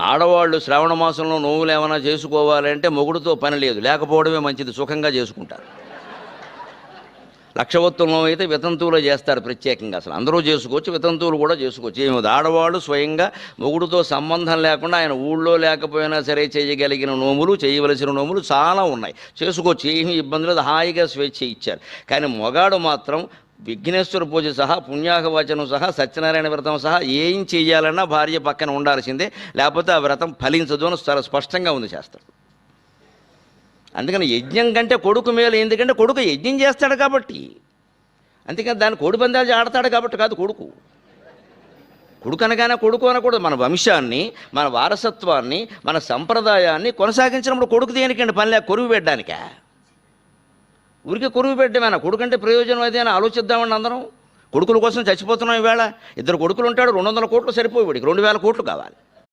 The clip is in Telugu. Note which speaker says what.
Speaker 1: ఆడవాళ్ళు శ్రావణ మాసంలో నోములు ఏమైనా చేసుకోవాలంటే మొగుడుతో పని లేదు, లేకపోవడమే మంచిది, సుఖంగా చేసుకుంటారు. లక్షవత్తులను అయితే వితంతువులో చేస్తారు ప్రత్యేకంగా. అసలు అందరూ చేసుకోవచ్చు, వితంతువులు కూడా చేసుకోవచ్చు. ఏమి ఆడవాళ్ళు స్వయంగా మొగుడుతో సంబంధం లేకుండా ఆయన ఊళ్ళో లేకపోయినా సరే చేయగలిగిన నోములు, చేయవలసిన నోములు చాలా ఉన్నాయి, చేసుకోవచ్చు, ఏమీ ఇబ్బంది లేదు, హాయిగా స్వేచ్ఛ ఇచ్చారు. కానీ మొగాడు మాత్రం విఘ్నేశ్వర పూజ సహా, పుణ్యాహవచనం సహా, సత్యనారాయణ వ్రతం సహా ఏం చేయాలన్నా భార్య పక్కన ఉండాల్సిందే, లేకపోతే ఆ వ్రతం ఫలించదు అని చాలా స్పష్టంగా ఉంది శాస్త్రం. అందుకని యజ్ఞం కంటే కొడుకు మేలు, ఎందుకంటే కొడుకు యజ్ఞం చేస్తాడు కాబట్టి. అందుకని దాన్ని కోడి పందాలు ఆడతాడు కాబట్టి కాదు. కొడుకు అనగానే కొడుకు అనకూడదు. మన వంశాన్ని, మన వారసత్వాన్ని, మన సంప్రదాయాన్ని కొనసాగించినప్పుడు కొడుకు దేనికండి పని లేక కొరువు పెట్టడానికా? ఊరికే కొరువు పెట్టడమేనా? కొడుకంటే ప్రయోజనం అదే అని ఆలోచిద్దామండి అందరం. కొడుకుల కోసం చచ్చిపోతున్నాం ఈవేళ. 2 కొడుకులు ఉంటాడు, 200 కోట్లు సరిపోయి, 2000 కోట్లు కావాలి.